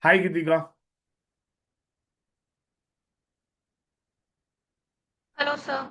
Hi Geetika. Hello sir.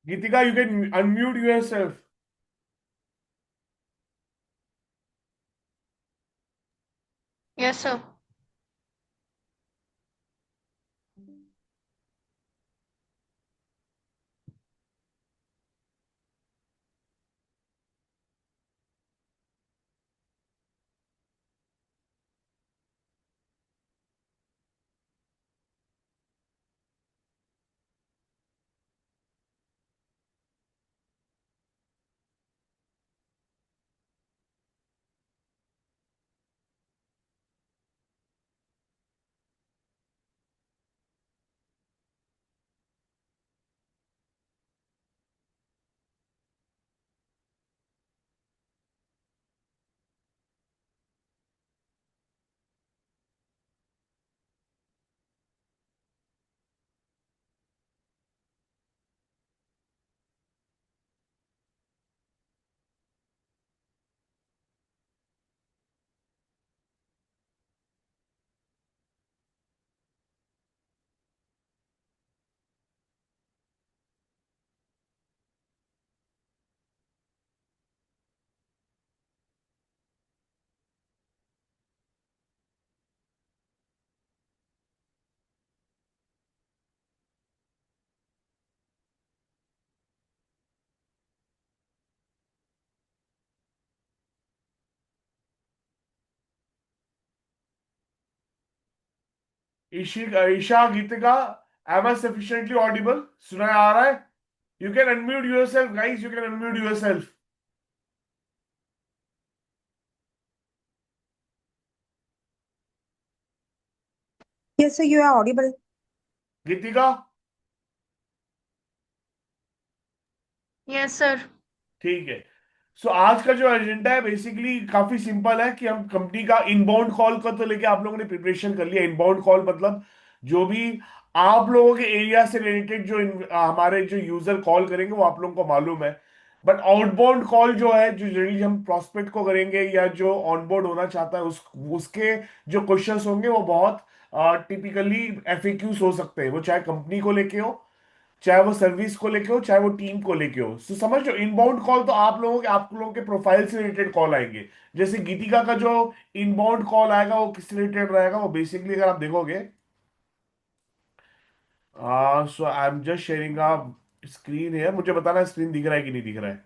Geetika, you can unmute yourself. Yes sir. Isha, Geetika, am I sufficiently audible? सुनाया आ रहा है? You can unmute yourself guys, you can unmute yourself. Yes, sir, you are audible. Geetika, yes sir. ठीक है। सो आज का जो agenda है बेसिकली काफी सिंपल है कि हम कंपनी का इनबाउंड कॉल का तो लेके आप लोगों ने प्रिपरेशन कर लिया। इनबाउंड कॉल मतलब जो भी आप लोगों के एरिया से रिलेटेड जो हमारे जो यूजर कॉल करेंगे वो आप लोगों को मालूम है। बट आउटबाउंड कॉल जो है, जो जनरली हम प्रोस्पेक्ट को करेंगे या जो ऑनबोर्ड होना चाहता है उसके जो क्वेश्चंस होंगे वो बहुत टिपिकली एफएक्यूज हो सकते हैं। वो चाहे कंपनी को लेके हो, चाहे वो सर्विस को लेके हो, चाहे वो टीम को लेके हो। तो समझ लो, इनबाउंड कॉल तो आप लोगों के प्रोफाइल से रिलेटेड कॉल आएंगे। जैसे गीतिका का जो इनबाउंड कॉल आएगा वो किससे रिलेटेड रहेगा, वो बेसिकली अगर आप देखोगे, so I am just sharing a screen है। मुझे बताना स्क्रीन दिख रहा है कि नहीं दिख रहा है।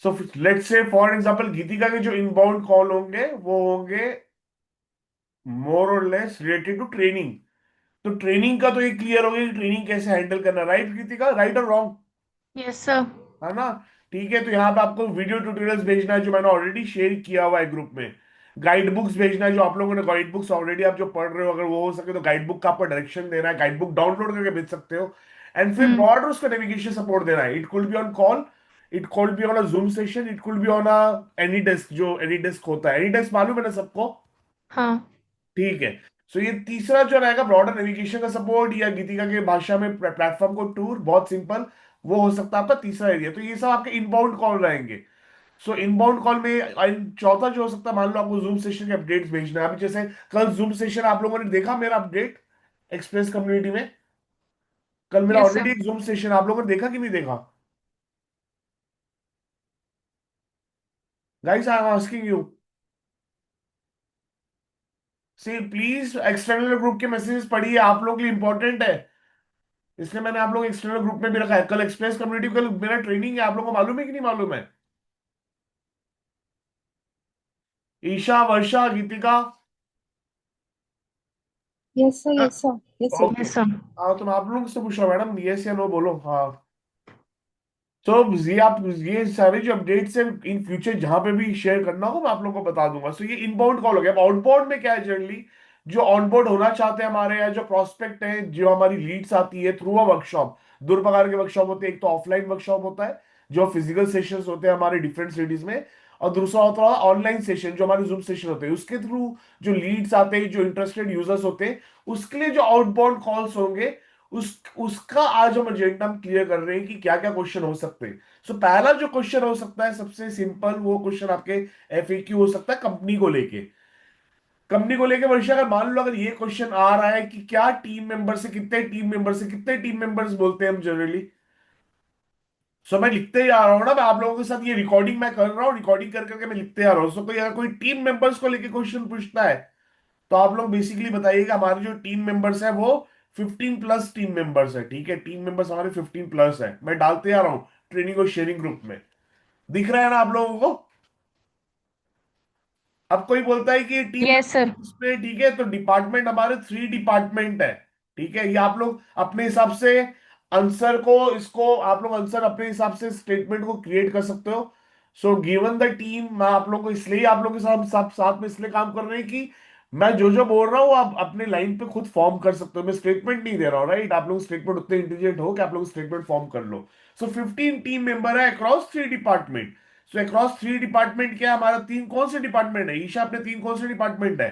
So let's say for example Geetika के जो इनबाउंड कॉल होंगे वो होंगे मोर और लेस रिलेटेड टू ट्रेनिंग। तो ट्रेनिंग का तो ये क्लियर हो गया कि ट्रेनिंग कैसे हैंडल करना, राइट गीतिका? राइट और रॉन्ग? Yes sir. है ना? ठीक है। तो यहाँ पे आपको वीडियो ट्यूटोरियल्स भेजना है जो मैंने ऑलरेडी शेयर किया हुआ है ग्रुप में। गाइड बुक्स भेजना है जो आप लोगों ने गाइड बुक्स ऑलरेडी आप जो पढ़ रहे हो, अगर वो हो सके तो गाइड बुक का आपको डायरेक्शन देना है, गाइड बुक डाउनलोड करके भेज सकते हो। एंड फिर हम्म। ब्रॉडर उसका नेविगेशन सपोर्ट देना है। It could be on call, it could be on a Zoom session, it could be on a any desk. जो एनी डेस्क होता है, एनी डेस्क मालूम है ना सबको? हाँ। ठीक है। सो ये तीसरा जो रहेगा ब्रॉडर नेविगेशन का सपोर्ट, या गीतिका के भाषा में प्लेटफॉर्म को टूर, बहुत सिंपल। वो हो सकता है आपका तीसरा एरिया। तो ये सब आपके इनबाउंड कॉल रहेंगे। सो इनबाउंड कॉल में चौथा जो हो सकता है, मान लो आपको जूम सेशन के अपडेट्स भेजना है। अभी जैसे कल जूम सेशन आप लोगों ने देखा मेरा अपडेट एक्सप्रेस कम्युनिटी में, कल मेरा Yes, ऑलरेडी sir. एक जूम सेशन आप लोगों ने देखा कि नहीं देखा? Guys I am asking you, see please external group के मैसेजेस पढ़िए, आप लोगों के लिए इंपॉर्टेंट है। इसलिए मैंने आप लोग एक्सटर्नल ग्रुप में भी रखा है। कल एक्सप्रेस कम्युनिटी, कल मेरा ट्रेनिंग है, आप लोगों को मालूम है कि नहीं मालूम है? ईशा, वर्षा, गीतिका। Yes, sir. Yes, sir. Yes, sir. Okay. Yes, sir. हाँ, तुम आप लोग से पूछ रहा हूँ मैडम, यस या नो बोलो। हाँ। तो ये आप ये सारे जो अपडेट्स हैं इन फ्यूचर जहां पे भी शेयर करना हो मैं आप लोगों को बता दूंगा। सो ये इनबाउंड कॉल हो गया। अब आउटबाउंड में क्या है, जनरली जो ऑनबोर्ड होना चाहते हैं हमारे, या जो प्रोस्पेक्ट है, जो हमारी लीड्स आती है थ्रू अ वर्कशॉप। दो प्रकार के वर्कशॉप होते हैं, एक तो ऑफलाइन वर्कशॉप होता है जो फिजिकल सेशंस होते हैं हमारे डिफरेंट सिटीज में, और दूसरा होता है ऑनलाइन सेशन जो हमारे जूम सेशन होते हैं। उसके थ्रू जो लीड्स आते हैं, जो इंटरेस्टेड यूजर्स होते हैं, उसके लिए जो आउटबाउंड कॉल्स होंगे, उसका आज हम एजेंडा हम क्लियर कर रहे हैं कि क्या क्या क्वेश्चन हो सकते हैं। सो पहला जो क्वेश्चन हो सकता है सबसे सिंपल, वो क्वेश्चन आपके एफएक्यू हो सकता है कंपनी को लेके। कंपनी को लेके वर्षा, अगर मान लो अगर ये क्वेश्चन आ रहा है कि क्या टीम मेंबर से कितने टीम मेंबर से कितने टीम मेंबर्स बोलते हैं हम जनरली। सो मैं लिखते ही आ रहा हूँ ना, मैं आप लोगों के साथ ये रिकॉर्डिंग मैं कर रहा हूँ, रिकॉर्डिंग कर करके मैं लिखते आ रहा हूँ। सो कोई अगर कोई टीम मेंबर्स को लेके क्वेश्चन पूछता है, तो आप लोग बेसिकली बताइएगा हमारे जो टीम मेंबर्स है वो 15+ टीम मेंबर्स है। ठीक है, टीम मेंबर्स हमारे 15+ है। मैं डालते आ रहा हूँ ट्रेनिंग और शेयरिंग ग्रुप में। दिख रहा है ना आप लोगों को? अब कोई बोलता है कि टीम Yes, sir. पे, ठीक है, तो डिपार्टमेंट हमारे 3 डिपार्टमेंट है। ठीक है, ये आप लोग अपने हिसाब से आंसर को, इसको आप लोग आंसर अपने हिसाब से स्टेटमेंट को क्रिएट कर सकते हो। सो गिवन द टीम, मैं आप लोग को इसलिए आप लोग के साथ साथ में इसलिए काम कर रहे हैं कि मैं जो जो बोल रहा हूँ आप अपने लाइन पे खुद फॉर्म कर सकते हो। मैं स्टेटमेंट नहीं दे रहा हूँ, राइट? आप लोग स्टेटमेंट उतने इंटेलिजेंट हो कि आप लोग स्टेटमेंट फॉर्म कर लो। सो 15 टीम मेंबर है अक्रॉस 3 डिपार्टमेंट। सो अक्रॉस 3 डिपार्टमेंट क्या है हमारा? तीन कौन से डिपार्टमेंट है ईशा? अपने तीन कौन से डिपार्टमेंट है?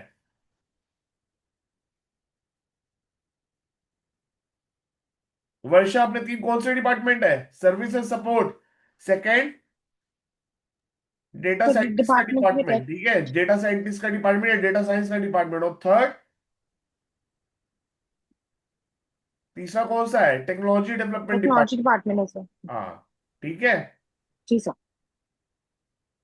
वर्षा, अपने तीन कौन से डिपार्टमेंट है? Service and support. Second, data So scientist का department with डिपार्टमेंट। ठीक है, डेटा साइंटिस्ट का डिपार्टमेंट या डेटा साइंस का डिपार्टमेंट। और थर्ड, तीसरा कौन सा है? Technology development technology department. department है sir. हाँ, ठीक है। जी सर.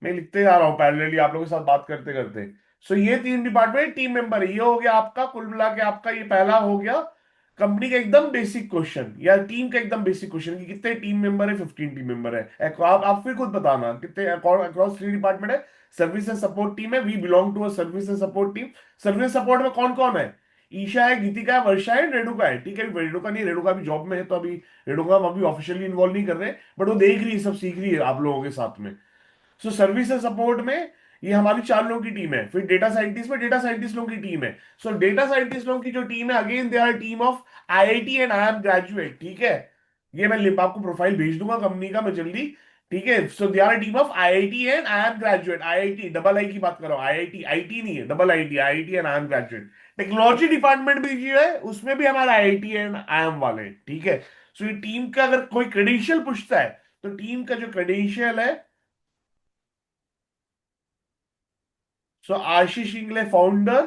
मैं लिखते जा रहा हूँ पैरेलली आप लोगों के साथ बात करते करते। सो ये तीन डिपार्टमेंट टीम मेंबर है। ये हो गया आपका कुल मिला के, आपका ये पहला हो गया कंपनी का एकदम बेसिक क्वेश्चन, या टीम का एकदम बेसिक क्वेश्चन कि कितने टीम मेंबर है। 15 टीम मेंबर है। आप फिर खुद बताना कितने अक्रॉस 3 डिपार्टमेंट है। सर्विस एंड सपोर्ट टीम है, we belong to a service and support team. Service support में कौन कौन है? ईशा है, गीतिका है, वर्षा है, रेणुका है। ठीक है, रेणुका नहीं, रेणुका अभी जॉब में है, तो अभी रेणुका हम अभी ऑफिशियली इन्वॉल्व नहीं कर रहे, बट वो देख रही है, सब सीख रही है आप लोगों के साथ में। सो सर्विस एंड सपोर्ट में ये हमारी 4 लोगों की टीम है। फिर डेटा साइंटिस्ट में डेटा साइंटिस्ट लोगों की टीम है। सो डेटा साइंटिस्ट लोगों की जो टीम है, again they are team of IIT and I am graduate. ठीक है, ये मैं लिप आपको प्रोफाइल भेज दूंगा कंपनी का मैं जल्दी। ठीक है, so they are team of IIT and I am graduate. IIT double I की बात कर रहा हूँ, आईआईटी आईटी नहीं है, double IT, IIT and I am graduate. Technology department भी जो है उसमें भी हमारा आईआईटी एंड आई एम वाले। ठीक है, सो ये टीम का अगर कोई क्रेडेंशियल पूछता है, तो टीम का जो क्रेडेंशियल है, सो आशीष इंगले फाउंडर।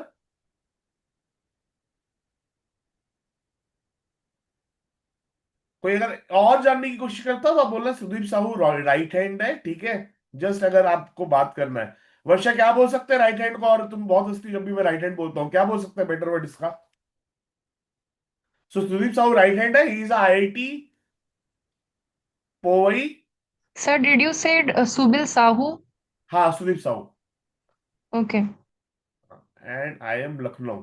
कोई अगर और जानने की कोशिश करता हो तो आप बोलना सुदीप साहू राइट हैंड है। ठीक है, जस्ट अगर आपको बात करना है। वर्षा, क्या बोल सकते हैं राइट हैंड को? और तुम बहुत हंसती जब भी मैं राइट हैंड बोलता हूँ, क्या बोल सकते हैं बेटर वर्ड इसका? So Sudeep Sahu right hand है, he is IIT Powai. Sir, did you say Subil Sahu? हाँ, Sudeep Sahu, Okay. And I am Lucknow.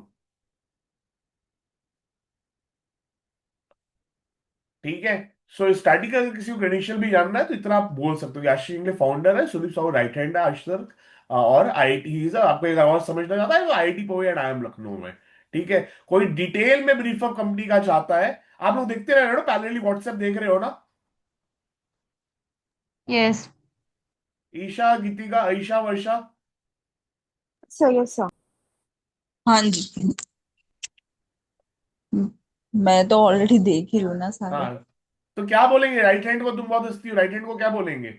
ठीक है, सो स्टैटिक का अगर किसी को क्रेडेंशियल भी जानना है तो इतना आप बोल सकते हो कि आशीष इंगले फाउंडर है, सुदीप साहू राइट हैंड है, आशीष सर और आईआईटी इज। आपको एक और समझना चाहता है तो IIT Poi and I am Lucknow में। ठीक है, कोई डिटेल में ब्रीफ ऑफ कंपनी का चाहता है, आप लोग देखते रह रहे हो ना, पैरेलली व्हाट्सएप देख रहे हो ना? Yes. ईशा, गीतिका, ईशा, वर्षा। Sir, yes sir. हाँ जी। म- मैं तो ऑलरेडी देख ही लूँ ना सारे। हाँ, तो क्या बोलेंगे राइट हैंड को? तुम बहुत हंसती हो, राइट हैंड को क्या बोलेंगे?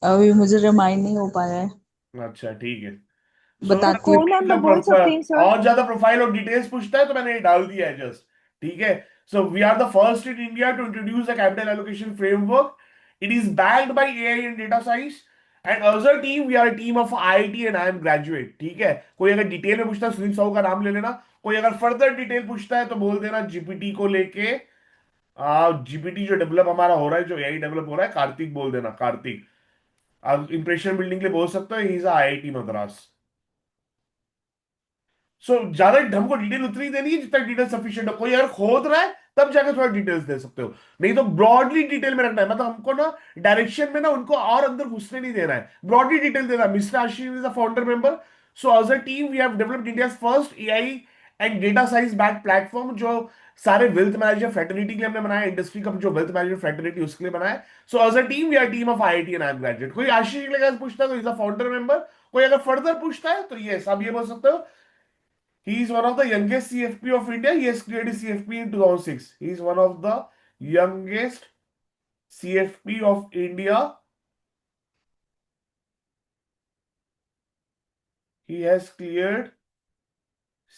अभी मुझे रिमाइंड नहीं हो पाया है। अच्छा ठीक है। सो बताती हूँ। फोर मैम मैं बोल सकती हूँ सर। और ज्यादा प्रोफाइल और डिटेल्स पूछता है तो मैंने ये डाल दिया है जस्ट। ठीक है। So we are the first in India to introduce a capital allocation framework. It is backed by AI and data science. And as a team we are a team of IIT and I am graduate. ठीक है। कोई अगर detail में पूछता है सुदीप साहू का नाम ले लेना। कोई अगर फर्दर डिटेल पूछता है तो बोल देना जीपीटी को लेके। जीपीटी जो डेवलप हमारा हो रहा है, जो एआई डेवलप हो रहा है, कार्तिक बोल देना, कार्तिक। आप इंप्रेशन बिल्डिंग के लिए बोल सकते हो, ही इज आईआईटी मद्रास। सो ज्यादा हमको डिटेल उतनी देनी है जितना डिटेल सफिशिएंट हो। कोई अगर खोद रहा है तब जाकर थोड़ा डिटेल्स दे सकते हो, नहीं तो ब्रॉडली डिटेल में रखना है। मतलब हमको ना डायरेक्शन में ना उनको और अंदर घुसने नहीं देना है, ब्रॉडली डिटेल देना है। Mister Ashish is a founder member. So as a team we have developed India's first AI and data science back platform, जो सारे वेल्थ मैनेजर फ्रेटर्निटी के लिए हमने बनाया, इंडस्ट्री का जो वेल्थ मैनेजर फ्रेटर्निटी उसके लिए बनाया। So as a team we are team of IIT and I am graduate. कोई आशीष के लिए पूछता है तो इज अ फाउंडर मेंबर। कोई अगर फर्दर पूछता है तो ये सब ये बोल सकते हो, he is one of the youngest CFP of India. He has cleared his CFP in 2006. He is one of the youngest CFP of India. He has cleared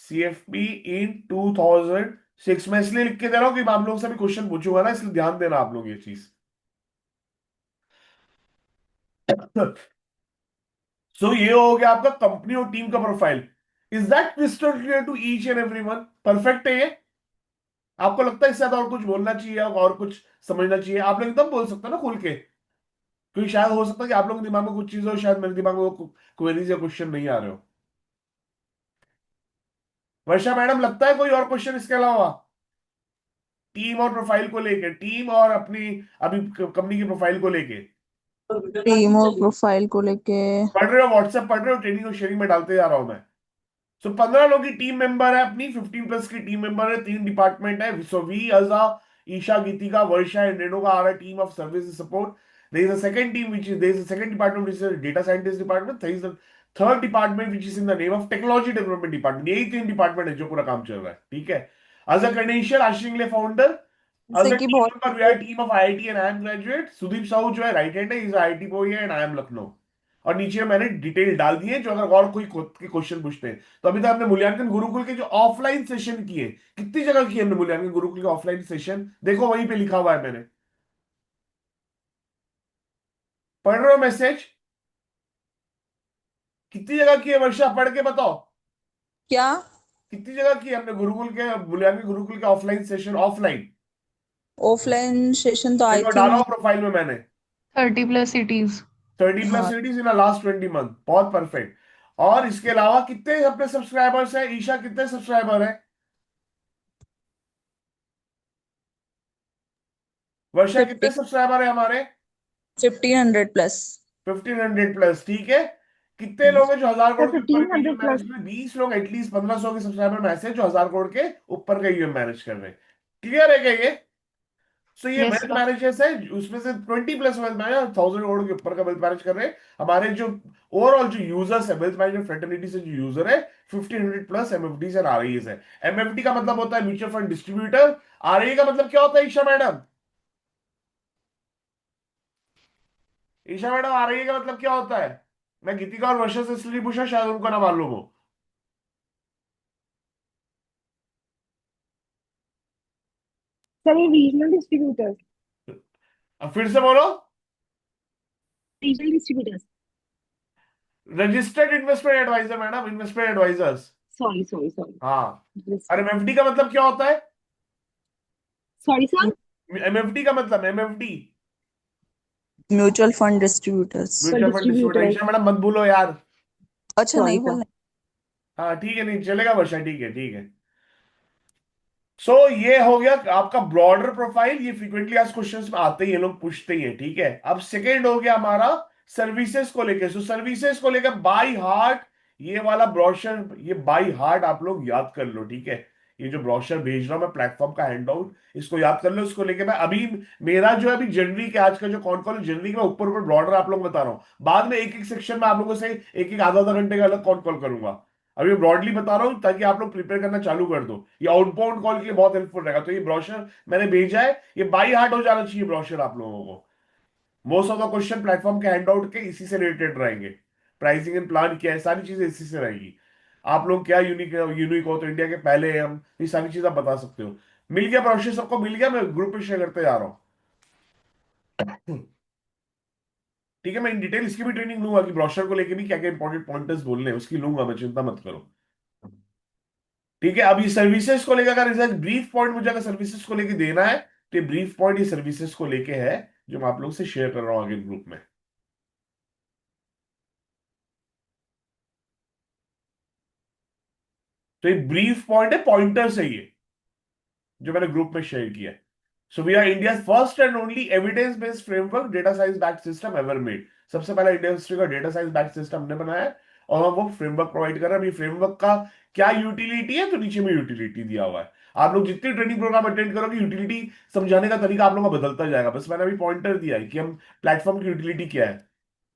CFP in 2006. मैं इसलिए लिख के दे रहा हूं कि मैं आप लोगों से भी क्वेश्चन पूछूंगा ना, इसलिए ध्यान देना आप लोग ये चीज। सो ये हो गया आपका कंपनी और टीम का profile. Is that crystal clear to each and everyone? Perfect है ये? आपको लगता है इससे ज्यादा और कुछ बोलना चाहिए और कुछ समझना चाहिए? आप लोग एकदम बोल सकते हो ना खुल के, क्योंकि शायद हो सकता है कि आप लोगों के दिमाग में कुछ चीज हो, शायद मेरे दिमाग में वो क्वेरीज या क्वेश्चन नहीं आ रहे हो। वर्षा मैडम, लगता है कोई और क्वेश्चन इसके अलावा? टीम और प्रोफाइल को लेके, टीम और अपनी अभी कंपनी की प्रोफाइल को लेके टीम और प्रोफाइल को लेके। पढ़ रहे हो? व्हाट्सएप पढ़ रहे हो? ट्रेनिंग और शेयरिंग में डालते जा रहा हूं मैं। सो 15 लोग की टीम मेंबर है, अपनी 15 प्लस की टीम मेंबर है, 3 डिपार्टमेंट है। सो वी अजा Isha, Geetika, Varsha and Renuka are a team of service support. There is a second team which is, there is a second department which is data scientist department. There is a third department which is in the name of technology development department. यही 3 department है जो पूरा काम चल रहा है। ठीक है। एज अ क्रेडेंशियल आशिंगले फाउंडर, एज जैसे अ कि टीम बहुत member we are team of IIT and I am graduate. Sudeep Sahu जो है राइट हैंड है, इज आईआईटी बॉय है एंड आई एम लखनऊ। और नीचे मैंने डिटेल डाल दी है जो अगर और कोई खुद के क्वेश्चन पूछते हैं तो। अभी तक हमने मूल्यांकन गुरुकुल के जो ऑफलाइन सेशन किए, कितनी जगह किए हमने मूल्यांकन गुरुकुल के ऑफलाइन सेशन? देखो वहीं पे लिखा हुआ है मैंने। पढ़ रहे हो मैसेज? कितनी जगह किए वर्षा? पढ़ के बताओ। क्या। कितनी जगह किए हमने गुरुकुल के मूल्यांकन गुरुकुल के offline session? Offline offline session तो आई देखो डाला थिंक। हो प्रोफाइल में मैंने। 30+ cities। 30 प्लस हाँ। Cities in last 20 month. बहुत परफेक्ट। और इसके अलावा कितने अपने सब्सक्राइबर्स है? ईशा कितने सब्सक्राइबर है? वर्षा कितने 50। सब्सक्राइबर है हमारे? 1500+। 1500 प्लस। ठीक है। कितने लोग हैं जो 1000 करोड़ सर के ऊपर का ईएम 1500 मैनेज प्लस। कर रहे हैं? 20 लोग एटलीस्ट। 1500 के सब्सक्राइबर में ऐसे हैं जो 1000 करोड़ के ऊपर का ईएम मैनेज कर रहे हैं। क्लियर है क्या ये? सो ये Yes, वेल्थ sir. मैनेजर्स है, उसमें से 20 प्लस वेल्थ मैनेजर 1000 करोड़ के ऊपर का वेल्थ मैनेज कर रहे हैं। हमारे जो ओवरऑल जो यूजर्स है वेल्थ मैनेजर फ्रेटर्निटी से, जो यूजर है 1500 प्लस एमएफडी और आरआईएस है। एमएफडी का मतलब होता है म्यूचुअल फंड डिस्ट्रीब्यूटर। आरआई का मतलब क्या होता है Isha madam? Isha madam, RI का मतलब क्या होता है? मैं गीतिका और वर्षा से इसलिए पूछा, शायद उनको ना मालूम हो। सर ये रीजनल डिस्ट्रीब्यूटर्स। अब फिर से बोलो। Regional distributors. Registered investment advisor madam, investment advisors. Sorry sorry sorry. हाँ। और एमएफडी का मतलब क्या होता है? Sorry sir. एमएफडी का मतलब, MFD mutual fund distributors. Sir mutual fund distributor. Distributors. Isha madam मत भूलो यार। अच्छा, सॉरी नहीं सर। बोलना। हाँ ठीक है, नहीं चलेगा वर्षा, ठीक है ठीक है। सो ये हो गया आपका ब्रॉडर प्रोफाइल। ये फ्रीक्वेंटली आज क्वेश्चंस में आते ही, ये लोग पूछते ही है। ठीक है। अब सेकेंड हो गया हमारा सर्विसेज को लेके। सो सर्विसेज को लेकर बाई हार्ट ये वाला ब्रोशर, ये बाई हार्ट आप लोग याद कर लो। ठीक है। ये जो ब्रोशर भेज रहा हूं मैं प्लेटफॉर्म का हैंड आउट, इसको याद कर लो। इसको लेके मैं अभी मेरा जो है अभी जनवरी के आज का जो कौन कॉल जनवरी का ऊपर ब्रॉडर आप लोग बता रहा हूं। बाद में एक एक सेक्शन में आप लोगों से एक एक आधा आधा घंटे का अलग कौन कॉल करूंगा। अभी ब्रॉडली बता रहा हूँ ताकि आप लोग प्रिपेयर करना चालू कर दो। ये आउटबाउंड कॉल के लिए बहुत हेल्पफुल रहेगा। तो ये ब्रोशर मैंने भेजा है, ये बाई हार्ट हो जाना चाहिए ब्रोशर आप लोगों को। Most of the question platform के हैंडआउट के इसी से रिलेटेड रहेंगे। प्राइसिंग एंड प्लान क्या है, सारी चीजें इसी से रहेगी। आप लोग क्या यूनिक हो तो इंडिया के पहले हैं हम, ये सारी चीजें आप बता सकते हो। मिल गया ब्रोशर, सबको मिल गया? मैं ग्रुप पे शेयर करते जा रहा हूँ। ठीक है, मैं इन डिटेल इसकी भी ट्रेनिंग लूंगा कि ब्रोशर को लेके भी क्या क्या इंपॉर्टेंट पॉइंटर्स बोलने हैं, उसकी लूंगा मैं, चिंता मत करो। ठीक है, अब ये सर्विसेज को लेकर अगर ऐसा ब्रीफ पॉइंट मुझे अगर सर्विसेज को लेके देना है, तो ये ब्रीफ पॉइंट ये सर्विसेज को लेके है, जो मैं आप लोग से शेयर कर रहा हूँ आगे ग्रुप में। तो ये ब्रीफ पॉइंट है, पॉइंटर्स है ये, जो मैंने ग्रुप में शेयर किया है। So we are India first and only evidence based framework data science backed system ever made. सबसे पहला इंडिया हिस्ट्री का डेटा साइंस बैक्ड सिस्टम हमने बनाया है, और हम वो फ्रेमवर्क प्रोवाइड कर रहे हैं। अभी फ्रेमवर्क का क्या यूटिलिटी है, तो नीचे में यूटिलिटी दिया हुआ है। आप लोग जितनी ट्रेनिंग प्रोग्राम अटेंड करोगे, यूटिलिटी समझाने का तरीका आप लोगों का बदलता जाएगा। बस मैंने अभी पॉइंटर दिया है कि हम प्लेटफॉर्म की यूटिलिटी क्या है।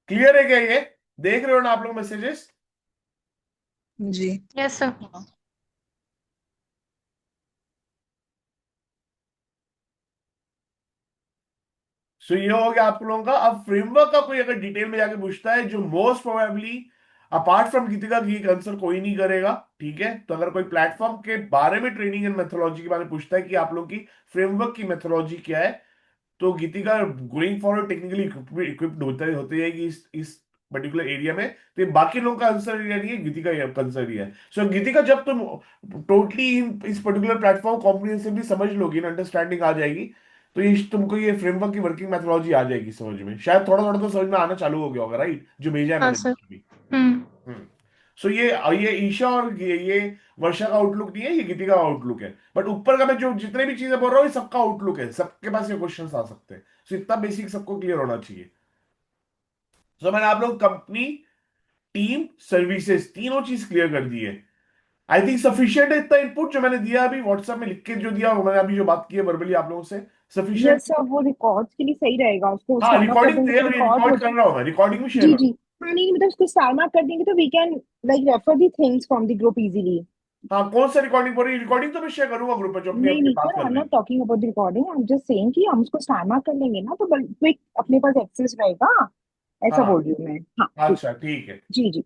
क्लियर है क्या ये? देख रहे हो ना आप लोग मैसेजेस? जी। Yes sir. सो ये हो गया आप लोगों का। अब फ्रेमवर्क का कोई अगर डिटेल में जाके पूछता है, जो मोस्ट प्रोबेबली अपार्ट फ्रॉम गीतिका की आंसर कोई नहीं करेगा, ठीक है? तो अगर कोई प्लेटफॉर्म के बारे में ट्रेनिंग एंड मेथोलॉजी के बारे में पूछता है कि आप लोग की फ्रेमवर्क की मेथोलॉजी क्या है, तो गीतिका गोइंग फॉरवर्ड टेक्निकली इक्विप्ड होते जाएगी इस पर्टिकुलर एरिया में। तो ये बाकी लोगों का आंसर एरिया नहीं है, गीतिका का आंसर एरिया है। सो गीतिका, जब तुम टोटली इस पर्टिकुलर प्लेटफॉर्म कॉम्प्रिहेंसिवली समझ लोगी ना, अंडरस्टैंडिंग आ जाएगी, तो ये तुमको ये फ्रेमवर्क की वर्किंग मेथोलॉजी आ जाएगी समझ में। शायद थोड़ा थोड़ा तो समझ में आना चालू हो गया होगा, राइट? जो भेजा है हाँ मैंने सर। अभी। हम्म। हम्म। सो ये ईशा और ये वर्षा का आउटलुक नहीं है, ये गीतिका का आउटलुक है। बट ऊपर का मैं जो जितने भी चीजें बोल रहा हूँ, ये सबका आउटलुक है, सबके पास ये क्वेश्चंस आ सकते हैं। सो इतना बेसिक सबको क्लियर होना चाहिए। सो मैंने आप लोग कंपनी, टीम, सर्विसेज, तीनों चीज क्लियर कर दी है। आई थिंक सफिशियंट है इतना इनपुट जो मैंने दिया अभी व्हाट्सएप में लिख के जो दिया, वो मैंने अभी जो बात की है वर्बली आप लोगों से, सफिशियंट। यस सर, वो रिकॉर्ड्स के लिए सही रहेगा। उसको हाँ, स्टार मार्क कर रिकॉर्डिंग देंगे तो रिकॉर्ड रिकॉर्ड हो। कर रहा हूँ मैं, रिकॉर्डिंग भी शेयर जी कर। जी। हाँ नहीं, मतलब उसको स्टार मार्क कर देंगे तो we can like refer the things from the group easily. हाँ, कौन सा रिकॉर्डिंग बोल रही है? रिकॉर्डिंग तो मैं शेयर करूंगा ग्रुप में, जो अपनी नहीं अपनी नहीं बात सर, कर आई एम रहे नॉट हैं। Talking about the recording, I am just saying कि हम उसको स्टार मार्क कर लेंगे ना तो क्विक अपने पास एक्सेस रहेगा। ऐसा हाँ, बोल रही हूँ मैं। हाँ ठीक। अच्छा ठीक है। जी जी।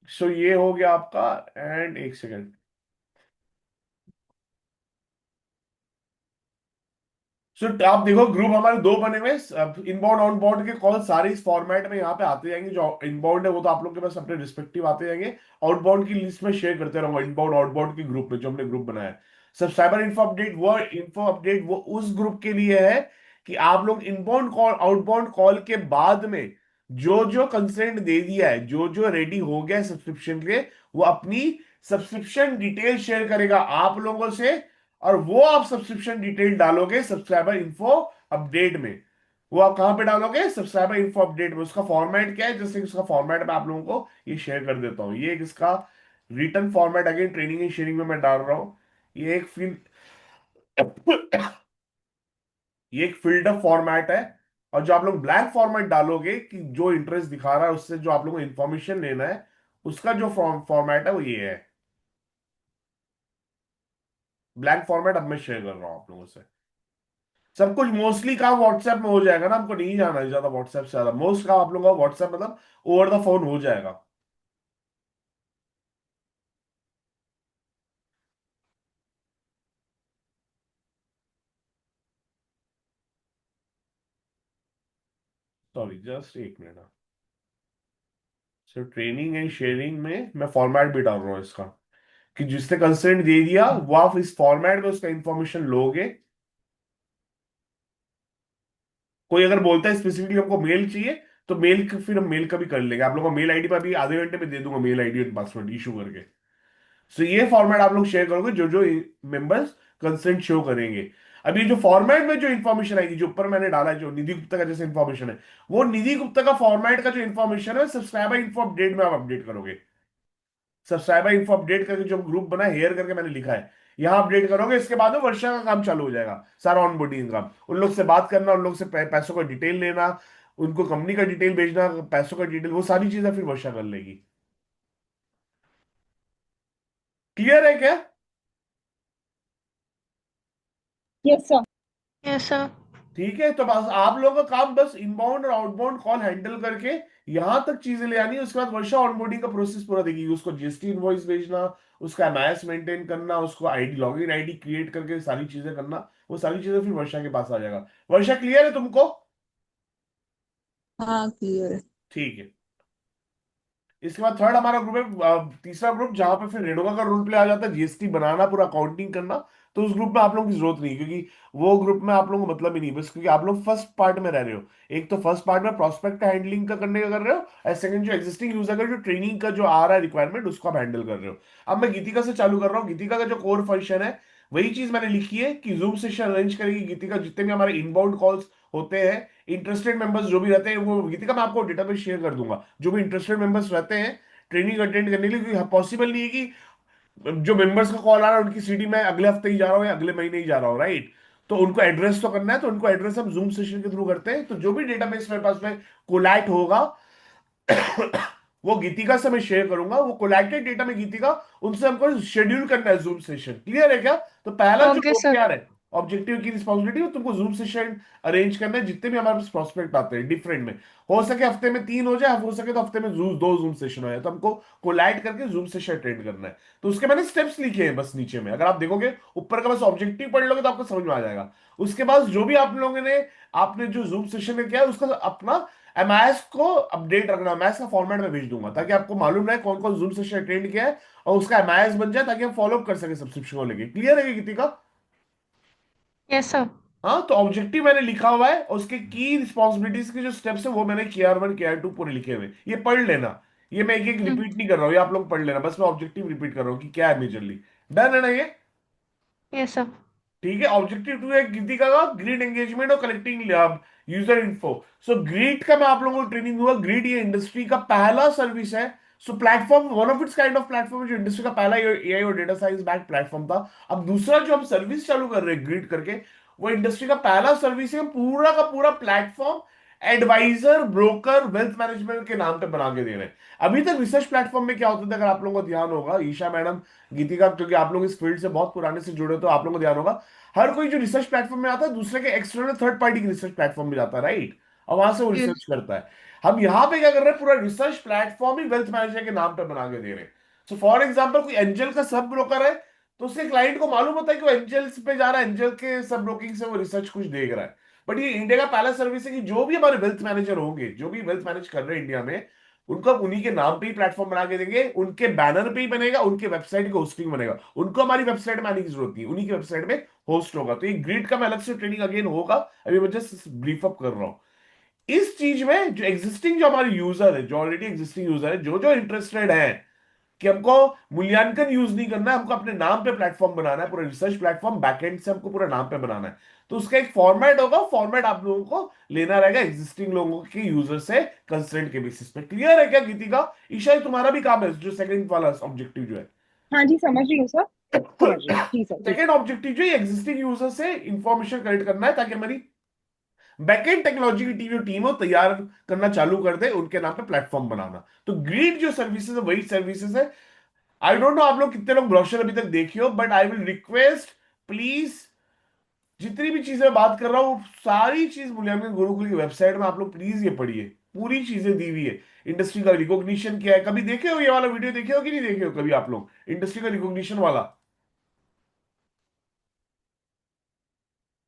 सो ये हो गया आपका। एंड एक सेकेंड। सो आप देखो, ग्रुप हमारे दो बने हुए, इनबाउंड आउटबाउंड के कॉल सारे इस फॉर्मेट में यहाँ पे आते जाएंगे। जो इनबाउंड है वो तो आप लोग के पास अपने रिस्पेक्टिव आते जाएंगे। आउटबाउंड की लिस्ट में शेयर करते रहूंगा, इनबाउंड आउटबाउंड के ग्रुप में जो हमने ग्रुप बनाया है। सब्सक्राइबर इन्फो अपडेट वो उस ग्रुप के लिए है कि आप लोग इनबाउंड कॉल आउटबाउंड कॉल के बाद में जो जो कंसेंट दे दिया है, जो जो रेडी हो गया है सब्सक्रिप्शन के लिए, वो अपनी सब्सक्रिप्शन डिटेल शेयर करेगा आप लोगों से। और वो आप सब्सक्रिप्शन डिटेल डालोगे सब्सक्राइबर इन्फो अपडेट में। वो आप कहां पे डालोगे? सब्सक्राइबर इन्फो अपडेट में। उसका फॉर्मेट क्या है? जैसे उसका फॉर्मेट मैं आप लोगों को ये शेयर कर देता हूं। ये इसका return format again training and sharing में मैं डाल रहा हूं। ये एक फिल ये एक फिल्टर फॉर्मेट है। और जो आप लोग ब्लैंक फॉर्मेट डालोगे कि जो इंटरेस्ट दिखा रहा है उससे जो आप लोगों को इंफॉर्मेशन लेना है, उसका जो फॉर्मेट है वो ये है। ब्लैंक फॉर्मेट अब मैं शेयर कर रहा हूं आप लोगों से। सब कुछ मोस्टली काम व्हाट्सएप में हो जाएगा ना, हमको नहीं जाना है ज्यादा व्हाट्सएप से ज्यादा। मोस्ट काम आप लोगों का व्हाट्सएप मतलब ओवर द फोन हो जाएगा। सॉरी, जस्ट एक मिनट। सिर्फ ट्रेनिंग एंड शेयरिंग में मैं फॉर्मेट भी डाल रहा हूँ इसका, कि जिसने कंसेंट दे दिया वो आप इस फॉर्मेट में उसका इंफॉर्मेशन लोगे। कोई अगर बोलता है स्पेसिफिकली हमको मेल चाहिए, तो मेल फिर हम मेल का भी कर लेंगे। आप लोगों को मेल आईडी पर अभी आधे घंटे में दे दूंगा, मेल आईडी और पासवर्ड इशू करके। सो ये फॉर्मेट आप लोग शेयर करोगे जो जो मेंबर्स कंसेंट शो करेंगे। अब ये जो फॉर्मेट में जो इन्फॉर्मेशन आएगी, जो ऊपर मैंने डाला है, जो निधि गुप्ता का जैसे इन्फॉर्मेशन है, वो निधि गुप्ता का फॉर्मेट का जो इन्फॉर्मेशन है सब्सक्राइबर इन्फो अपडेट में आप अपडेट करोगे। सब्सक्राइबर इन्फो अपडेट करके जो ग्रुप बना है, हेयर करके मैंने लिखा है, यहाँ अपडेट करोगे। इसके बाद में वर्षा का काम चालू हो जाएगा, सारा ऑनबोर्डिंग काम, उन लोग से बात करना, उन लोग से पैसों का डिटेल लेना, उनको कंपनी का डिटेल भेजना, पैसों का डिटेल, वो सारी चीजें फिर वर्षा कर लेगी। क्लियर है क्या? Yes sir. Yes sir. ठीक है, तो बस आप लोगों का काम बस इनबाउंड और आउटबाउंड कॉल हैंडल करके यहां तक चीजें ले आनी है। उसके बाद वर्षा ऑनबोर्डिंग का प्रोसेस पूरा देगी, उसको जीएसटी इनवॉइस भेजना, उसका एमआईएस मेंटेन करना, उसको आईडी लॉगिन आईडी क्रिएट करके सारी चीजें करना, वो सारी चीजें फिर वर्षा के पास आ जाएगा। वर्षा क्लियर है तुमको? हाँ क्लियर है। ठीक है। इसके बाद थर्ड हमारा ग्रुप है, तीसरा ग्रुप, जहां पे फिर रेणुका का रोल प्ले आ जाता है, जीएसटी बनाना, पूरा अकाउंटिंग करना। तो उस ग्रुप में आप लोगों की जरूरत नहीं, क्योंकि वो ग्रुप में आप लोगों को मतलब ही नहीं, बस क्योंकि आप लोग फर्स्ट पार्ट में रह रहे हो। एक तो फर्स्ट पार्ट में प्रोस्पेक्ट का हैंडलिंग का करने का कर रहे हो, और सेकंड जो एग्जिस्टिंग यूजर का जो ट्रेनिंग का जो आ रहा है रिक्वायरमेंट, उसको आप हैंडल कर रहे हो। अब मैं गीतिका से चालू कर रहा हूँ। गीतिका का जो कोर फंक्शन है, वही चीज मैंने लिखी है कि जूम सेशन अरेंज करेगी गीतिका, जितने भी हमारे इनबाउंड कॉल्स होते हैं, इंटरेस्टेड मेंबर्स जो भी रहते हैं, वो गीतिका मैं आपको डेटाबेस शेयर कर दूंगा, जो भी इंटरेस्टेड मेंबर्स रहते हैं ट्रेनिंग अटेंड करने के लिए। पॉसिबल नहीं है कि जो मेंबर्स का कॉल आ रहा है उनकी सीटी में अगले हफ्ते ही जा रहा हूँ या अगले महीने ही जा रहा हूँ, राइट? तो उनको एड्रेस तो करना है, तो उनको एड्रेस हम जूम सेशन के थ्रू करते हैं। तो जो भी डेटाबेस मेरे पास में कोलैट होगा वो गीतिका से मैं शेयर करूंगा। वो कोलैक्टेड डेटा में गीतिका, उनसे हमको शेड्यूल करना है जूम सेशन। क्लियर है क्या? तो पहला जो ओके सर। OKR है, ऑब्जेक्टिव की रिस्पॉन्सिबिलिटी, वो तुमको जूम सेशन अरेंज करना है। जितने भी हमारे पास प्रोस्पेक्ट आते हैं डिफरेंट में, हो सके हफ्ते में 3 हो जाए, हो सके तो हफ्ते में दो जूम सेशन हो जाए, तो हमको कोलाइड करके जूम सेशन अटेंड करना है। तो उसके मैंने स्टेप्स लिखे हैं बस नीचे में, अगर आप देखोगे ऊपर का बस ऑब्जेक्टिव पढ़ लोगे तो आपको समझ में आ जाएगा। उसके बाद जो भी आप लोगों ने, आपने जो जूम सेशन में किया है, उसका अपना एमआईएस को अपडेट रखना। एमआईएस का फॉर्मेट में भेज दूंगा, ताकि आपको मालूम रहे कौन कौन जूम सेशन अटेंड किया है, और उसका एमआईएस बन जाए, ताकि हम फॉलो अप कर सके सब्सक्रिप्शन को लेके। क्लियर है गीतिका? Yes sir. हाँ, तो ऑब्जेक्टिव मैंने लिखा हुआ है, और उसके की रिस्पॉन्सिबिलिटीज के जो स्टेप्स है वो मैंने KR1 KR2 पूरे लिखे हुए हैं। ये पढ़ लेना, ये मैं एक एक रिपीट नहीं कर रहा हूँ, ये आप लोग पढ़ लेना, बस मैं ऑब्जेक्टिव रिपीट कर रहा हूँ कि क्या है मेजरली। डन है ना ये? Yes sir. ठीक है। ऑब्जेक्टिव 2 है गीतिका का, ग्रीड एंगेजमेंट और कलेक्टिंग यूजर इन्फो। सो ग्रीड का मैं आप लोगों को ट्रेनिंग दूंगा। ग्रीड ये इंडस्ट्री का पहला सर्विस है। So platform, one of its kind of platform, जो इंडस्ट्री का पहला एआई और डेटा साइंस बैक प्लेटफॉर्म था। अब दूसरा जो हम सर्विस चालू कर रहे हैं ग्रीड करके, वो इंडस्ट्री का पहला सर्विस है। हम पूरा का पूरा platform advisor, broker, wealth management के नाम पे बना के दे रहे हैं। अभी तक रिसर्च प्लेटफॉर्म में क्या होता था, अगर आप लोगों को ध्यान होगा, ईशा मैडम, गीतिका, क्योंकि आप लोग इस फील्ड से बहुत पुराने से जुड़े हो, तो आप लोगों को ध्यान होगा, हर कोई जो रिसर्च प्लेटफॉर्म में आता है दूसरे के एक्सटर्नल थर्ड पार्टी के रिसर्च प्लेटफॉर्म में जाता है, राइट? और वहां से वो रिसर्च यस। करता है। हम यहाँ पे क्या कर रहे हैं, पूरा रिसर्च प्लेटफॉर्म ही वेल्थ मैनेजर के नाम पे बना के दे रहे हैं। सो फॉर एग्जाम्पल, कोई एंजल का सब ब्रोकर है, तो उसके क्लाइंट को मालूम होता है कि वो एंजल्स पे जा रहा है, एंजल के सब ब्रोकिंग से वो रिसर्च कुछ देख रहा है। बट ये इंडिया का पहला सर्विस है कि जो भी हमारे वेल्थ मैनेजर होंगे, जो भी वेल्थ मैनेज कर रहे हैं इंडिया में, उनको हम उन्हीं के नाम पे ही प्लेटफॉर्म बना के देंगे, उनके बैनर पे ही बनेगा, उनके वेबसाइट की होस्टिंग बनेगा, उनको हमारी वेबसाइट में आने की जरूरत नहीं, उन्हीं की वेबसाइट में होस्ट होगा। तो ये ग्रिड का मैं अलग से ट्रेनिंग अगेन होगा, अभी मैं जस्ट ब्रीफ अप कर रहा हूँ। इस चीज में जो एग्जिस्टिंग, जो हमारे यूजर है, जो ऑलरेडी एग्जिस्टिंग यूजर है, जो जो इंटरेस्टेड है कि हमको मूल्यांकन यूज नहीं करना है, हमको अपने नाम पे प्लेटफॉर्म बनाना है, पूरा रिसर्च प्लेटफॉर्म बैकएंड से हमको पूरा नाम पे बनाना है, तो उसका एक फॉर्मेट होगा। फॉर्मेट आप लोगों को लेना रहेगा एग्जिस्टिंग लोगों के यूजर से कंसेंट के बेसिस पे। क्लियर है क्या गीतिका? ईशा, ये तुम्हारा भी काम है, जो सेकंड वाला ऑब्जेक्टिव जो है। हाँ जी समझ रही हूँ सर। समझ रही हूँ जी सर जी। सेकंड ऑब्जेक्टिव जो है एग्जिस्टिंग यूजर से इंफॉर्मेशन कलेक्ट करना है, ताकि हमारी बैकएंड टेक्नोलॉजी की टीम हो तैयार करना चालू कर दे, उनके नाम पे प्लेटफॉर्म बनाना। तो ग्रीड जो सर्विसेज है वही सर्विसेज है। आई डोंट नो आप लोग कितने लोग ब्रोशर अभी तक देखे हो, but I will request, please, जितनी भी चीजें मैं बात कर रहा हूँ, सारी चीज मूल्यांकन गुरुकुल की वेबसाइट में आप लोग प्लीज ये पढ़िए, पूरी चीजें दी हुई है। इंडस्ट्री का रिकॉग्निशन क्या है, कभी देखे हो ये वाला वीडियो, देखे हो कि नहीं देखे हो कभी आप लोग इंडस्ट्री का रिकॉग्निशन वाला?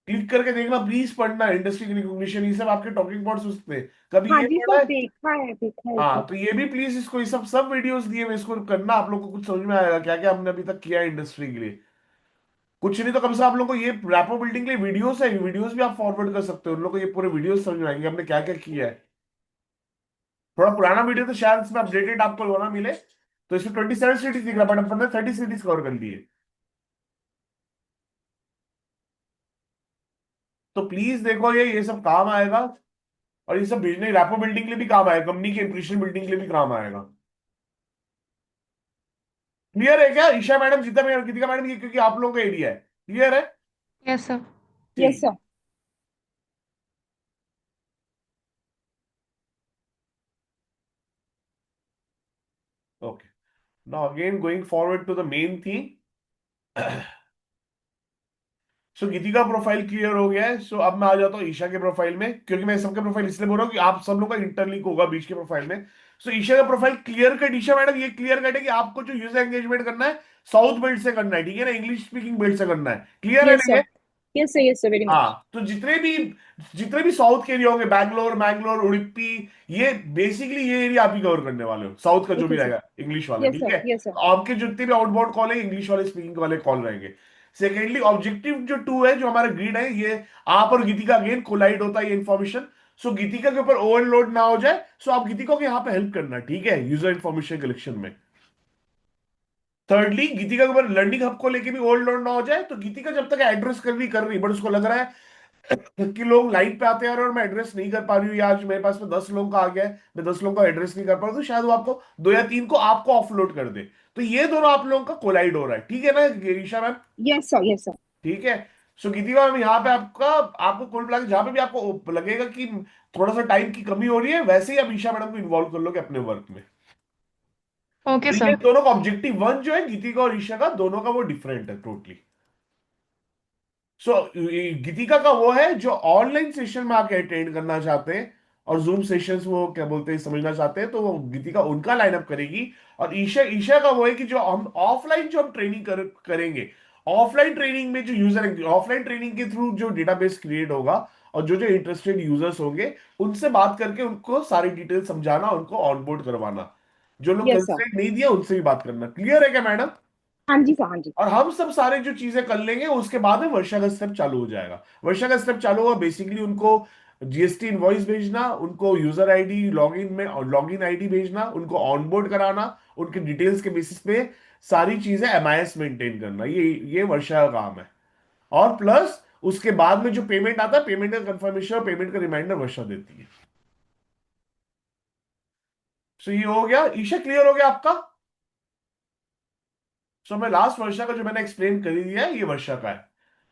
क्लिक करके देखना, प्लीज पढ़ना इंडस्ट्री की रिकॉग्निशन, ये सब आपके टॉकिंग पॉइंट्स हो सकते हैं। कभी हाँ ये जी पढ़ा सर है? देखा है सर। हाँ, तो ये भी प्लीज, इसको, ये सब सब वीडियोस दिए हुए, इसको करना, आप लोग को कुछ समझ में आएगा क्या क्या हमने अभी तक किया है इंडस्ट्री के लिए। कुछ नहीं तो कम से आप लोगों को ये रैपो बिल्डिंग के लिए वीडियोस है, वीडियोस भी आप फॉरवर्ड कर सकते हो, उन लोग को ये पूरे वीडियोस समझ में आएंगे हमने क्या क्या किया है। थोड़ा पुराना वीडियो तो शायद इसमें अपडेटेड आपको वो ना मिले, तो इसमें 27 सिटीज दिख रहा है, बट अपन ने 30 सिटीज कवर कर ली है। तो प्लीज देखो, ये सब काम आएगा, और ये सब भेजने रैपो बिल्डिंग के लिए भी काम आएगा, कंपनी के इंप्रेशन बिल्डिंग के लिए भी काम आएगा। क्लियर है क्या Isha madam, Jeeta madam, Geetika madam, ये क्योंकि आप लोगों का एरिया है। क्लियर है? Yes sir. यस ठीक। Sir. Okay, now again going forward to the main thing. So Geetika profile clear हो गया है। सो अब मैं आ जाता हूँ ईशा के प्रोफाइल में, क्योंकि मैं सबके प्रोफाइल इसलिए बोल रहा हूँ कि आप सब लोग का इंटरलिंक होगा बीच के प्रोफाइल में। सो ईशा का profile clear cut. Isha madam ये क्लियर कट है कि आपको जो यूजर एंगेजमेंट करना है साउथ बेल्ट से करना है, ठीक है ना, इंग्लिश स्पीकिंग बेल्ट से करना है। क्लियर है Yes, ना sir. ये? Yes, sir, very much. हाँ, तो जितने भी साउथ के एरिया होंगे, बैंगलोर मैंगलोर उडुपी, ये बेसिकली ये एरिया आप ही कवर करने वाले हो, साउथ का जो भी Okay, sir. रहेगा इंग्लिश वाला, Yes, ठीक sir. है। Yes, sir. तो आपके जितने भी आउटबाउंड कॉल है इंग्लिश वाले स्पीकिंग वाले कॉल रहेंगे। सेकेंडली ऑब्जेक्टिव जो 2 है, जो हमारा ग्रीड है, ये आप और गीतिका अगेन कोलाइड होता है ये इन्फॉर्मेशन। सो गीतिका के ऊपर ओवरलोड ना हो जाए, सो आप गीतिका को यहाँ पे हेल्प करना, ठीक है, यूजर इन्फॉर्मेशन कलेक्शन में। थर्डली गीतिका के ऊपर लर्निंग हब को लेके भी ओवरलोड ना हो जाए। तो गीतिका जब तक एड्रेस कर रही बट उसको लग रहा है कि लोग लाइन पे आते हैं और मैं एड्रेस नहीं कर पा रही हूँ, या आज मेरे पास में 10 लोगों का आ गया है, मैं 10 लोगों का एड्रेस नहीं कर पा रहा हूँ, तो शायद वो आपको 2 या 3 को आपको ऑफलोड कर दे। तो ये दोनों आप लोगों का कोलाइड हो रहा है, ठीक है ना Girisha ma'am? Yes, sir. Yes, sir. ठीक है। सो गीतिका मैम, यहाँ पे आपको कुल मिला के जहां पे भी आपको लगेगा कि थोड़ा सा टाइम की कमी हो रही है, वैसे ही आप ईशा मैडम को इन्वॉल्व कर लोगे अपने वर्क में। ओके तो ये सर। दोनों का ऑब्जेक्टिव 1 जो है गीतिका और ईशा का, दोनों का वो डिफरेंट है टोटली। सो गीतिका का वो है जो ऑनलाइन सेशन में आके अटेंड करना चाहते हैं और जूम सेशंस वो क्या बोलते हैं समझना चाहते हैं, तो वो गीतिका उनका लाइनअप करेगी। और ईशा ईशा का वो है कि जो हम ऑफलाइन जो हम ट्रेनिंग करेंगे, ऑफलाइन ट्रेनिंग में जो यूजर, ऑफलाइन ट्रेनिंग के थ्रू जो डेटाबेस क्रिएट होगा और जो जो इंटरेस्टेड यूजर्स होंगे उनसे बात करके उनको सारी डिटेल समझाना, उनको ऑनबोर्ड करवाना। जो लोग Yes, sir. कंसेंट नहीं दिया उनसे भी बात करना। क्लियर है क्या मैडम? हाँ जी सर, हाँ जी. और हम सब सारे जो चीजें कर लेंगे उसके बाद में वर्षा का स्टेप चालू हो जाएगा। वर्षा का स्टेप चालू हुआ बेसिकली उनको जीएसटी इनवॉइस भेजना, उनको यूजर आईडी लॉगिन में और लॉगिन आईडी भेजना, उनको ऑनबोर्ड कराना, उनके डिटेल्स के बेसिस पे सारी चीजें एमआईएस मेंटेन करना, ये वर्षा का काम है। और प्लस उसके बाद में जो पेमेंट आता है, पेमेंट का कंफर्मेशन और पेमेंट का रिमाइंडर वर्षा देती है। सो ये हो गया ईशा, क्लियर हो गया आपका? सो मैं लास्ट वर्षा का जो मैंने एक्सप्लेन कर ही दिया है, ये वर्षा का है।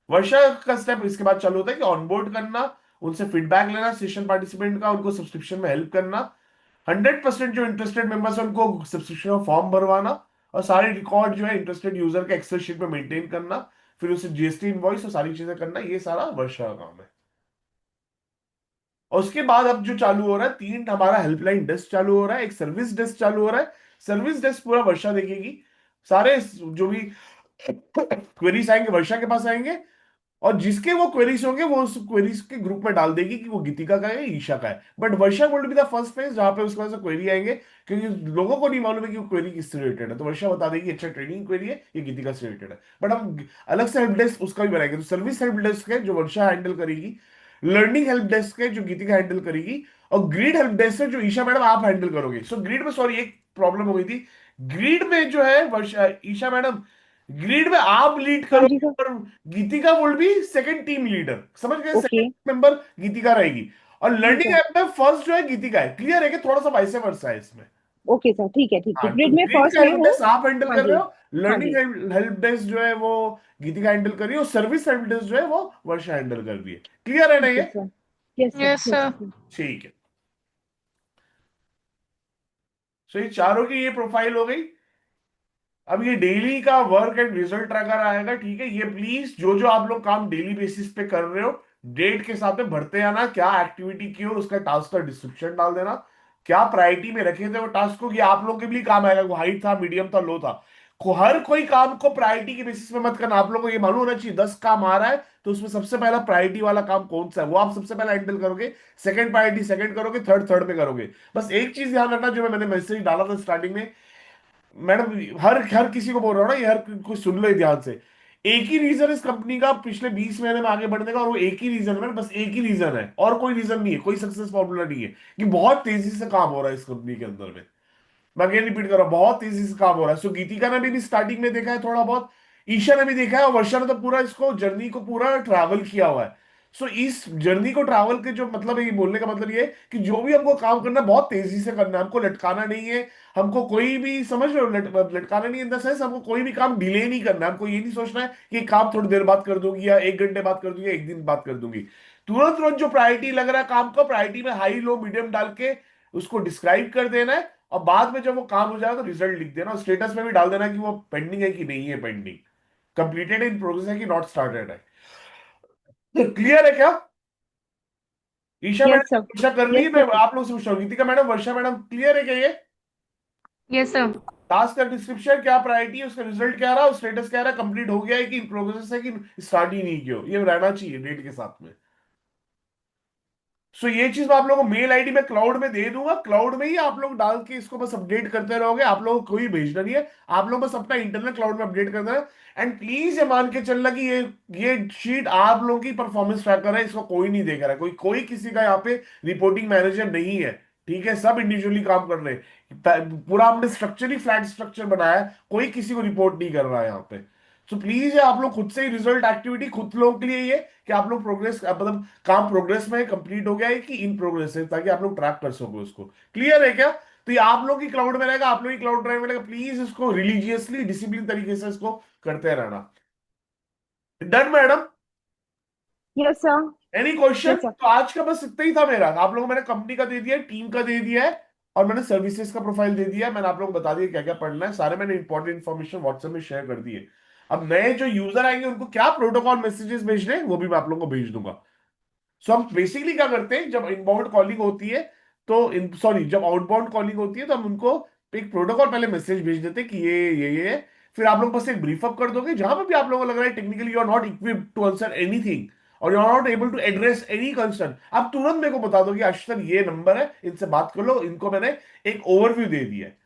वर्षा का स्टेप इसके बाद चालू होता है कि ऑनबोर्ड करना, उनसे फीडबैक लेना सेशन पार्टिसिपेंट का, उनको सब्सक्रिप्शन में हेल्प करना, 100% जो इंटरेस्टेड मेंबर्स है उनको सब्सक्रिप्शन का फॉर्म भरवाना, और सारे रिकॉर्ड जो है इंटरेस्टेड यूजर के एक्सेल शीट में मेंटेन करना, फिर उसे जीएसटी इनवॉइस और सारी चीजें करना, ये सारा वर्षा का काम है। और उसके बाद अब जो चालू हो रहा है, 3 हमारा हेल्पलाइन डेस्क चालू हो रहा है, एक सर्विस डेस्क चालू हो रहा है। सर्विस डेस्क पूरा वर्षा देखेगी, सारे जो भी क्वेरीज आएंगे वर्षा के पास आएंगे, और जिसके वो क्वेरीज होंगे वो उस क्वेरीज के ग्रुप में डाल देगी कि वो गीतिका का है ईशा का है। But Varsha would be the first phase जहां पे उसके पास क्वेरी आएंगे, क्योंकि लोगों को नहीं मालूम है कि वो क्वेरी किससे रिलेटेड है, तो वर्षा बता देगी अच्छा ट्रेनिंग क्वेरी है, ये गीतिका से रिलेटेड है। बट हम अलग से हेल्प डेस्क उसका भी बनाएंगे। तो सर्विस हेल्प डेस्क है जो वर्षा हैंडल करेगी, लर्निंग हेल्प डेस्क है जो गीतिका हैंडल करेगी, और ग्रीड हेल्प डेस्क है जो ईशा मैडम आप हैंडल करोगे। सो ग्रीड में सॉरी एक प्रॉब्लम हो गई थी, ग्रीड में जो है वर्षा ईशा मैडम, ग्रीड में आप लीड हाँ करो जी सर. और Geetika would be second team leader, समझ गए, ओके. सेकंड मेंबर गीतिका रहेगी। और जी लर्निंग सर. ऐप में फर्स्ट जो है गीतिका है। क्लियर है कि थोड़ा सा वाइस वर्सा है इसमें? ओके सर, ठीक है, ठीक है. हाँ, तो ग्रिड में ग्रीड फर्स्ट का में हेल्प हूँ. डेस्क आप हैंडल हाँ कर रहे जी. हो, हाँ लर्निंग जी. हेल्प डेस्क जो है वो गीतिका हैंडल कर रही है, और सर्विस हेल्प डेस्क जो है वो वर्षा हैंडल कर रही है। क्लियर है ना ठीक है ये? Sir. Yes sir, yes yes sir. Sir. ठीक है। सो ये चारों की ये प्रोफाइल हो गई। अब ये डेली का वर्क एंड रिजल्ट ट्रैकर आएगा, ठीक है। ये प्लीज जो जो आप लोग काम डेली बेसिस पे कर रहे हो डेट के साथ में भरते आना, क्या एक्टिविटी की हो उसका टास्क का डिस्क्रिप्शन डाल देना, क्या प्रायोरिटी में रखे थे वो टास्क को, कि आप लोग के भी काम आएगा, वो हाई था मीडियम था लो था। हर कोई काम को प्रायोरिटी के बेसिस पे मत करना। आप लोगों को ये मालूम होना चाहिए 10 काम आ रहा है तो उसमें सबसे पहला प्रायोरिटी वाला काम कौन सा है वो आप सबसे पहला हैंडल करोगे, सेकंड प्रायोरिटी सेकंड करोगे, थर्ड थर्ड में करोगे। बस एक चीज ध्यान रखना, जो मैंने मैसेज डाला था स्टार्टिंग में मैडम, हर हर किसी को बोल रहा हूँ ना, ये हर कोई सुन लो ये ध्यान से। एक ही रीजन इस कंपनी का पिछले 20 महीने में आगे बढ़ने का, और वो एक ही रीजन है, बस एक ही रीजन है, और कोई रीजन नहीं है, कोई सक्सेस फॉर्मूला नहीं है, कि बहुत तेजी से काम हो रहा है इस कंपनी के अंदर में। मैं अगेन रिपीट कर रहा हूं, बहुत तेजी से काम हो रहा है। सो गीतिका ने भी स्टार्टिंग में देखा है थोड़ा बहुत, ईशा ने भी देखा है, और वर्षा ने तो पूरा इसको जर्नी को पूरा ट्रैवल किया हुआ है। सो इस जर्नी को ट्रैवल के जो मतलब है, ये बोलने का मतलब ये है कि जो भी हमको काम करना है बहुत तेजी से करना है, हमको लटकाना नहीं है। हमको कोई भी समझ रहे हो, लटकाना नहीं इन द सेंस, हमको कोई भी काम डिले नहीं करना है। हमको ये नहीं सोचना है कि ये काम थोड़ी देर बाद कर दूंगी, या 1 घंटे बाद कर दूंगी, या 1 दिन बाद कर दूंगी। तुरंत तुरंत जो प्रायोरिटी लग रहा है काम का, प्रायोरिटी में हाई लो मीडियम डाल के उसको डिस्क्राइब कर देना है, और बाद में जब वो काम हो जाए तो रिजल्ट लिख देना, और स्टेटस में भी डाल देना कि वो पेंडिंग है कि नहीं है पेंडिंग, कंप्लीटेड इन प्रोग्रेस है कि नॉट स्टार्टेड है। तो क्लियर है क्या? Isha yes madam sir. Varsha कर रही यस है, मैं सर। आप लोग से पूछ रहा हूँ, गीतिका मैडम वर्षा मैडम क्लियर है क्या ये? Yes sir. टास्क का डिस्क्रिप्शन क्या, प्रायोरिटी है, उसका रिजल्ट क्या रहा, स्टेटस क्या रहा, कंप्लीट हो गया है कि इन प्रोग्रेस है कि स्टार्ट ही नहीं किया, ये रहना चाहिए डेट के साथ में। सो ये चीज मैं आप लोगों को मेल आईडी में क्लाउड में दे दूंगा, क्लाउड में ही आप लोग डाल के इसको बस अपडेट करते रहोगे, आप लोगों को कोई भेजना नहीं है, आप लोग बस अपना इंटरनल क्लाउड में अपडेट करना है। एंड प्लीज ये मान के चलना कि ये शीट आप लोगों की परफॉर्मेंस ट्रैकर है, इसको कोई नहीं देख रहा है, कोई कोई किसी का यहाँ पे रिपोर्टिंग मैनेजर नहीं है, ठीक है, सब इंडिविजुअली काम कर रहे हैं, पूरा हमने स्ट्रक्चर ही फ्लैट स्ट्रक्चर बनाया है, कोई किसी को रिपोर्ट नहीं कर रहा है यहाँ पे। सो प्लीज आप लोग खुद से ही रिजल्ट एक्टिविटी खुद लोगों के लिए ये कि आप लोग प्रोग्रेस मतलब काम प्रोग्रेस में कंप्लीट हो गया है कि इन प्रोग्रेस है, ताकि आप लोग ट्रैक कर सको उसको। क्लियर है क्या? तो ये आप लोग की क्लाउड में रहेगा, आप लोग की क्लाउड ड्राइव में रहेगा, प्लीज इसको रिलीजियसली डिसिप्लिन तरीके से इसको करते रहना। Done madam? Yes sir. Any question? Yes sir. तो आज का बस इतना ही था मेरा, आप लोगों को मैंने कंपनी का दे दिया है, टीम का दे दिया है, और मैंने सर्विसेज का प्रोफाइल दे दिया है, मैंने आप लोगों को बता दिया क्या क्या पढ़ना है, सारे मैंने इंपॉर्टेंट इन्फॉर्मेशन व्हाट्सएप में शेयर कर दी है। अब नए जो यूजर आएंगे उनको क्या प्रोटोकॉल मैसेजेस भेजने हैं वो भी मैं आप लोगों को भेज दूंगा। सो हम बेसिकली क्या करते हैं, जब इनबाउंड कॉलिंग होती है तो सॉरी जब आउटबाउंड कॉलिंग होती है तो हम उनको एक प्रोटोकॉल पहले मैसेज भेज देते हैं कि ये है। फिर आप लोग बस एक ब्रीफ अप कर दोगे, जहां पर भी आप लोगों को लग रहा है technically you are not equipped to answer anything और you are not able to address any concern, आप तुरंत मेरे को बता दो कि आशीष सर ये नंबर है, इनसे बात कर लो, इनको मैंने एक ओवरव्यू दे दिया है।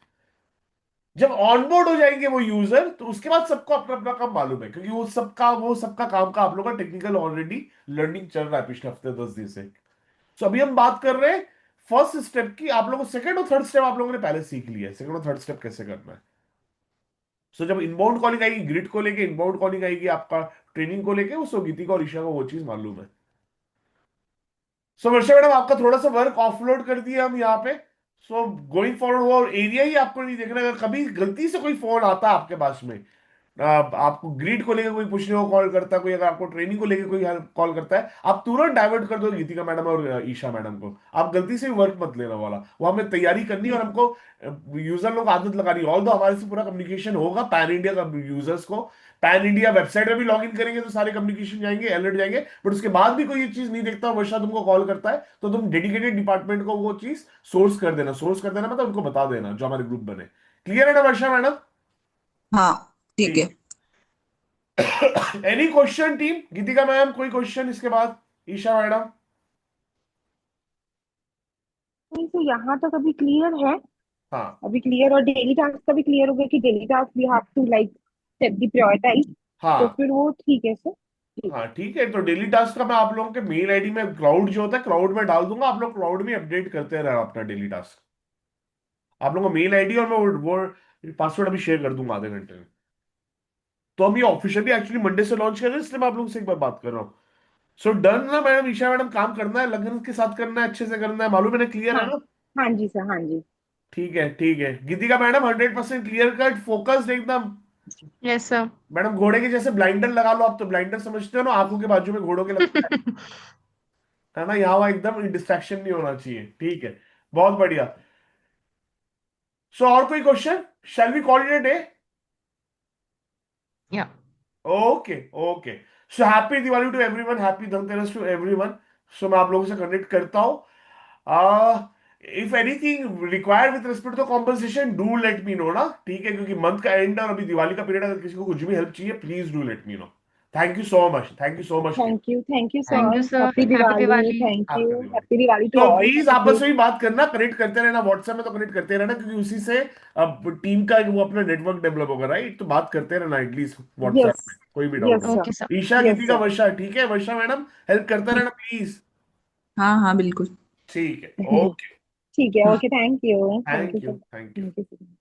जब ऑनबोर्ड हो जाएंगे वो यूजर तो उसके बाद सबको अपना अपना काम मालूम है, क्योंकि वो सबका काम का आप लोग का टेक्निकल ऑलरेडी लर्निंग चल रहा है पिछले हफ्ते 10 दिन से। सो अभी हम बात कर रहे हैं फर्स्ट स्टेप की, आप लोगों को सेकंड और थर्ड स्टेप आप लोगों ने पहले सीख लिया है, सेकंड और थर्ड स्टेप कैसे करना है। सो जब इनबाउंड कॉलिंग आएगी ग्रिड को लेके, इनबाउंड कॉलिंग आएगी आपका ट्रेनिंग को लेके, उसको गीति को और ईशा को वो चीज मालूम है। सो वर्षा मैडम आपका थोड़ा सा वर्क ऑफलोड कर दिया हम यहाँ पे। सो गोइंग फॉरवर्ड वो एरिया ही आपको नहीं देखना, अगर कभी गलती से कोई फोन आता है आपके पास में, आपको ग्रिड को लेकर कोई पूछने को कॉल करता है, कोई अगर आपको ट्रेनिंग को लेकर कोई कॉल करता है, आप तुरंत डाइवर्ट कर दो गीतिका मैडम और ईशा मैडम को, आप गलती से भी वर्क मत लेना वाला, वो हमें तैयारी करनी है और हमको यूजर लोग आदत लगानी है। ऑल दो हमारे से पूरा कम्युनिकेशन होगा पैन इंडिया का यूजर्स को, पैन इंडिया वेबसाइट में भी लॉग इन करेंगे तो सारे कम्युनिकेशन जाएंगे, अलर्ट जाएंगे, बट उसके बाद भी कोई ये चीज नहीं देखता और वर्षा तुमको कॉल करता है तो तुम डेडिकेटेड डिपार्टमेंट को वो चीज सोर्स कर देना, मतलब उनको बता देना जो हमारे ग्रुप बने। क्लियर है ना वर्षा मैडम? हाँ ठीक है। ठीक। Any question team? Geetika ma'am कोई क्वेश्चन इसके बाद? ईशा मैडम? नहीं सर, यहाँ तक अभी क्लियर है। हाँ अभी क्लियर, और डेली टास्क का भी क्लियर हो गया कि daily task we have to like set the prioritize. तो हाँ फिर वो ठीक है सर। जी। हाँ ठीक है, तो डेली टास्क का मैं आप लोगों के मेल आईडी में क्लाउड जो होता है क्लाउड में डाल दूंगा, आप लोग क्लाउड में अपडेट करते रहना अपना डेली टास्क, आप लोगों को मेल आईडी और मैं वो पासवर्ड अभी शेयर कर दूंगा आधे घंटे में। तो हम ये ऑफिशियली एक्चुअली मंडे से लॉन्च कर रहे हैं, इसलिए मैं आप लोगों से एक बार बात कर रहा हूँ। सो डन ना मैडम? ईशा मैडम काम करना है, लगन के साथ करना है, अच्छे से करना है, मालूम है ना? क्लियर है हाँ। ना? हाँ जी सर, हाँ जी। ठीक है ठीक है, गीतिका मैडम 100% क्लियर कट फोकस्ड एकदम। Yes sir. मैडम घोड़े के जैसे ब्लाइंडर लगा लो, आप तो ब्लाइंडर समझते हो ना, आंखों के बाजू में घोड़ों के लगता है ना, यहाँ वहाँ एकदम डिस्ट्रैक्शन नहीं होना चाहिए, ठीक है, बहुत बढ़िया। सो और कोई question? Shall we call it a day? Yeah. Okay okay. So happy Diwali to everyone, happy Dhanteras to everyone. So मैं आप लोगों से कनेक्ट करता हूँ। If anything required with respect to compensation do let me know ना, ठीक है, क्योंकि मंथ का एंड और अभी दिवाली का पीरियड, अगर किसी को कुछ भी हेल्प चाहिए please do let me know. Thank you so much, thank you so much. Thank you thank sir. You sir, happy happy Diwali, Diwali. Thank happy you, Diwali. Happy Diwali to to all, please thank आपस you. में भी बात करना, connect करते रहना WhatsApp में, तो connect करते रहना, क्योंकि उसी से अब टीम का वो अपना नेटवर्क डेवलप होगा, राइट? तो बात करते रहना एटलीस्ट व्हाट्सएप यस। में, कोई भी डाउट यस हो। Sir. Okay sir. Isha yes Geetika sir. Varsha, ठीक है वर्षा मैडम, हेल्प करते ठीक। रहना प्लीज। हाँ हाँ बिल्कुल। ठीक है, ओके। ठीक है, okay, thank you, thank you thank sir, you thank you. Thank you.